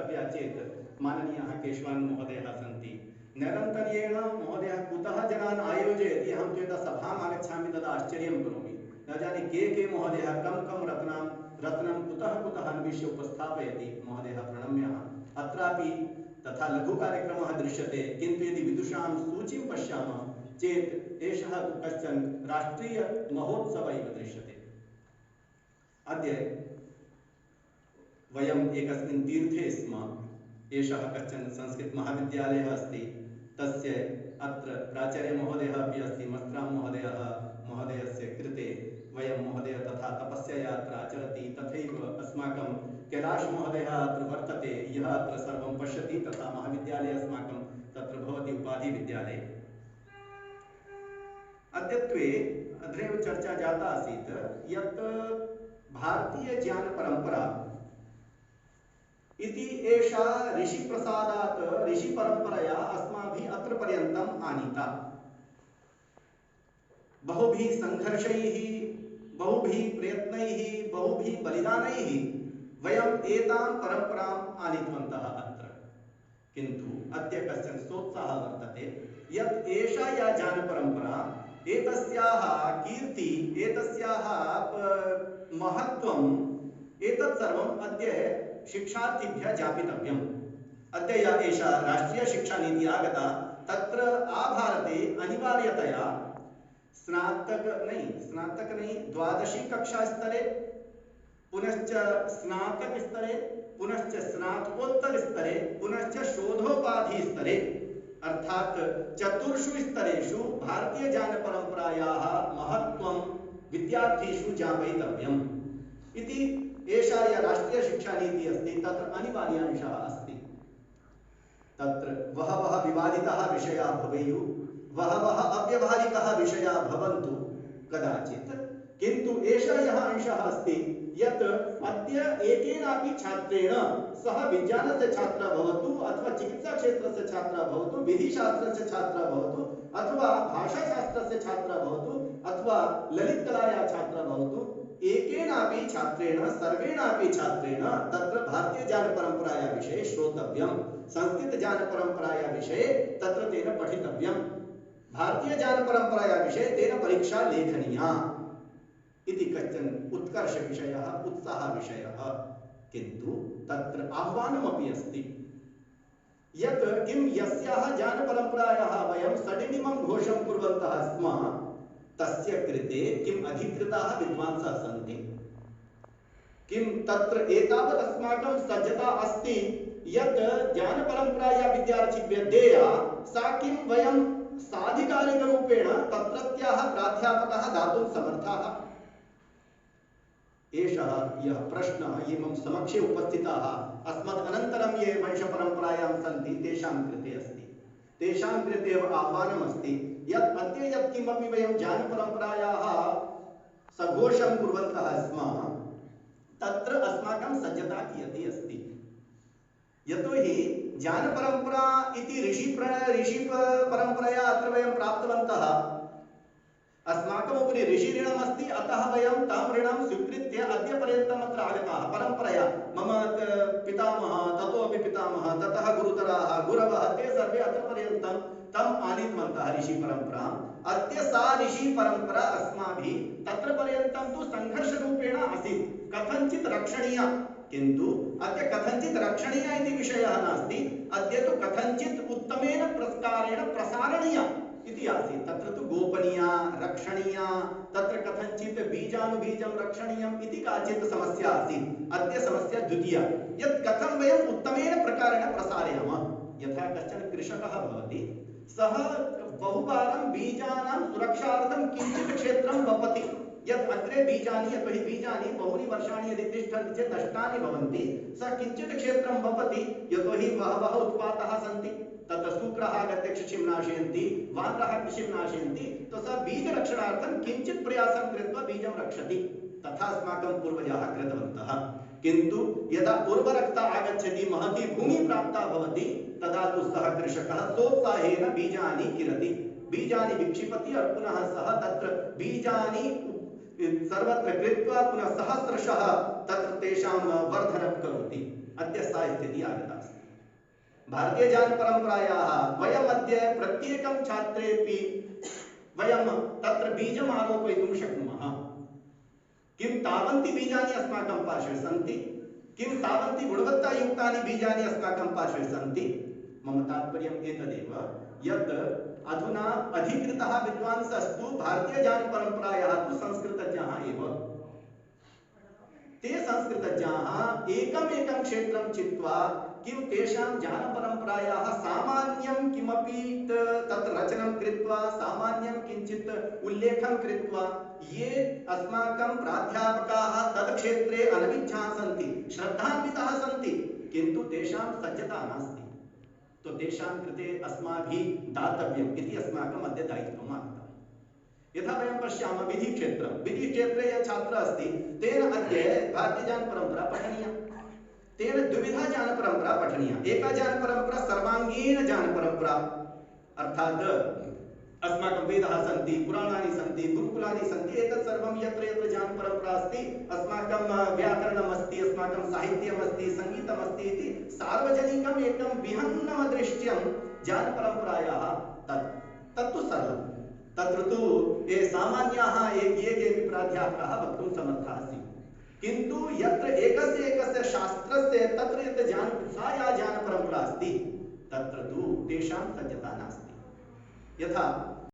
वक्तव्या चेत् माननीयः केशवानन्द महोदयः सन्ति। निरन्तर्येण महोदयः कुतः जनान् आयोजयति, अहं तु यदा सभाम् आगच्छामि तदा आश्चर्यं करोमि। न जाने के महोदयः कं रत्नं कुतः अन्विष्य उपस्थापयति। महोदयः प्रणम्यः। अत्रापि तथा लघुकार्यक्रमः दृश्यते, किन्तु यदि विदुषां सूचीं पश्यामः चेत् एषः कश्चन राष्ट्रीयमहोत्सवः इव दृश्यते। अद्य वयम् एकस्मिन् तीर्थे स्म। एषः कश्चन संस्कृतमहाविद्यालयः अस्ति। तस्य अत्र प्राचार्यमहोदयः अपि अस्ति, मस्त्रां महोदयस्य कृते वयं महोदय तथा तपस्यायाः अत्र आचरति। तथैव अस्माकं कैलाशमहोदयः अत्र वर्तते, यः अत्र सर्वं पश्यति। तथा महाविद्यालये अस्माकं तत्र भवति उपाधिविद्यालये। अद्यत्वे अत्रैव चर्चा जाता आसीत् यत् भारतीयज्ञानपरम्परा इति एषा ऋषिप्रसादात् ऋषिपरम्परया अस्माभिः अत्र पर्यन्तम् आनीता। बहुभिः संघर्षैः, बहुभिः प्रयत्नैः, बहुभिः बलिदानैः वयम् एतां परम्पराम् आनीतवन्तः अत्र। किन्तु अद्य कश्चन सोत्साहः वर्तते यत् एषा या ज्ञानपरम्परा, एतस्याः कीर्ति, एतस्याः महत्त्वम् एतत् सर्वम् अद्य शिक्षार्थिभ्यः ज्ञापितव्यम्। अद्य या एषा राष्ट्रियशिक्षानीतिः आगता, तत्र आभारते अनिवार्यतया स्नातक नहीं द्वादशी कक्षा स्तरे, पुनश्च स्नातक स्तरे, पुनश्च स्नातकोत्तर स्तरे, पुनश्च शोधोपाधि स्तरे, अर्थात चतुर्षु स्तरेषु भारतीय ज्ञानपरम्परायाः महत्त्वं विद्यार्थीषु ज्ञापयितव्यम् इति एषा या राष्ट्रियशिक्षानीतिः अस्ति, तत्र अनिवार्यांशः अस्ति। तत्र बहवः विवादिताः विषयाः भवेयुः, बहवः अव्यवहारिकाः विषयाः भवन्तु कदाचित्, किन्तु एषः यः अंशः अस्ति यत् अद्य एकेनापि छात्रेण, सः विज्ञानस्य छात्रः भवतु अथवा चिकित्साक्षेत्रस्य छात्रः भवतु, विधिशास्त्रस्य छात्रः भवतु अथवा भाषाशास्त्रस्य छात्रः भवतु अथवा ललितकलायाः छात्रः भवतु, एकेनापि छात्रेण, सर्वेणापि छात्रेण तत्र भारतीयज्ञानपरम्परायाः विषये श्रोतव्यं, संस्कृतज्ञानपरम्परायाः विषये तत्र तेन पठितव्यं, भारतीयज्ञानपरम्परायाः विषये तेन परीक्षा लेखनीया इति कश्चन उत्कर्षविषयः, उत्साहविषयः। किन्तु तत्र आह्वानमपि अस्ति यत् किं यस्याः ज्ञानपरम्परायाः वयं सडिलिमं घोषं कुर्वन्तः स्मः, तस्य कृते किम् अधिकृताः विद्वांसः सन्ति? किं तत्र एतावत् अस्माकं सज्जता अस्ति यत् ज्ञानपरम्परायाः विद्यार्थिभ्यः देया, सा किं वयं साधिकारिकरूपेण तत्रत्याः प्राध्यापकाः दातुं समर्थाः? एषः यः प्रश्नः ये मम समक्षे उपस्थिताः अस्मत् अनन्तरं ये वंशपरम्परायां सन्ति तेषां कृते अस्ति। तेषां कृते एव आह्वानमस्ति यत् अद्य यत् किमपि वयं ज्ञानपरम्परायाः सघोषं कुर्वन्तः स्मः, तत्र अस्माकं सज्जता कियती अस्ति। यतोहि ज्ञानपरम्परा इति ऋषिपरम्परया अत्र वयं प्राप्तवन्तः, अस्माकम् उपरि ऋषिऋणम् अस्ति, अतः वयं तं ऋणं स्वीकृत्य अद्य पर्यन्तम् अत्र आगताः परम्परया। मम पितामहः, ततोपि पितामहः, ततः गुरुतराः, गुरवः, ते सर्वे अत्र पर्यन्तं तम् आनीतवन्तः ऋषिपरम्पराम्। अद्य सा ऋषिपरम्परा अस्माभिः तत्र पर्यन्तं तु संघर्षरूपेण आसीत्, कथञ्चित् रक्षणीया, किन्तु अद्य कथञ्चित् रक्षणीया इति विषयः नास्ति, अद्य तु कथञ्चित् उत्तमेन प्रकारेण प्रसारणीया इति आसीत्। तत्र तु गोपनीया, रक्षणीया, तत्र कथञ्चित् बीजानुबीजं रक्षणीयम् इति काचित् समस्या आसीत्। अद्य समस्या द्वितीया, यत् कथं वयम् उत्तमेन प्रकारेण प्रसारयामः। यथा कश्चन कृषकः भवति, सः बहुवारं बीजानां सुरक्षार्थं किञ्चित् क्षेत्रं वपति, यत् अग्रे बीजानि, यतोहि बीजानि बहूनि वर्षाणि यदि तिष्ठन्ति चेत् नष्टानि भवन्ति, सः किञ्चित् क्षेत्रं वपति, यतोहि बहवः उत्पाताः सन्ति, तत्र शुक्राः आगत्य कृषिं नाशयन्ति, वानराः कृषिं नाशयन्ति, तो सः बीजरक्षणार्थं किञ्चित् प्रयासं कृत्वा बीजं रक्षति। तथा अस्माकं पूर्वजाः कृतवन्तः। किन्तु यदा उर्वरकता आगच्छति, महती भूमिः प्राप्ता भवति, तदा तु सः कृषकः सोत्साहेन बीजानि किरति, बीजानि विक्षिपति और पुनः सः तत्र बीजानि सर्वत्र कृत्वा पुनः सहस्रशः तत्र तेषां वर्धनं करोति। अद्य सा स्थितिः आगता अस्ति। भारतीयज्ञानपरम्परायाः वयमद्य प्रत्येकं छात्रेपि वयं तत्र बीजम् आरोपयितुं शक्नुमः। किं तावन्ति बीजानि अस्माकं पार्श्वे सन्ति? किं तावन्ति गुणवत्तायुक्तानि बीजानि अस्माकं पार्श्वे सन्ति? मम तात्पर्यम् एतदेव यत् अधुना अधिकृतः विद्वांसस्तु भारतीयज्ञानपरम्परायाः तु संस्कृतज्ञाः एव। ते संस्कृतज्ञाः एकमेकं क्षेत्रं चित्वा किं तेषां ज्ञानपरम्परायाः सामान्यं किमपि तत्र रचनं कृत्वा सामान्यं किञ्चित् उल्लेखं कृत्वा ये अस्माकं प्राध्यापकाः तत् क्षेत्रे अनभिज्ञाः सन्ति, श्रद्धान्विताः सन्ति, किन्तु तेषां सज्जता नास्ति, तो तेषां कृते अस्माभिः दातव्यम् इति अस्माकम् अद्य दायित्वम् आगतम्। यथा वयं पश्यामः विधिक्षेत्रे यः छात्रः अस्ति तेन अद्य भारतीयज्ञानपरम्परा पठनीया, तेन द्विविधा ज्ञानपरम्परा पठनीया। एका ज्ञानपरम्परा सर्वाङ्गीण ज्ञानपरम्परा, अर्थात् अस्माकं वेदाः सन्ति, पुराणानि सन्ति, गुरुकुलानि सन्ति, एतत् सर्वं यत्र यत्र ज्ञानपरम्परा अस्ति, अस्माकं व्याकरणम् अस्ति, अस्माकं साहित्यम् अस्ति, सङ्गीतम् अस्ति इति सार्वजनिकम् एकं विहङ्गमदृष्ट्यं ज्ञानपरम्परायाः तत्तु सरलम्। तत्र तु ये सामान्याः ये केऽपि प्राध्यापकाः वक्तुं समर्थाः स्युः, किन्तु यत्र एकस्य शास्त्रस्य तत्र यत् सा या ज्ञानपरम्परा अस्ति तत्र तु तेषां सज्जता नास्ति। यथा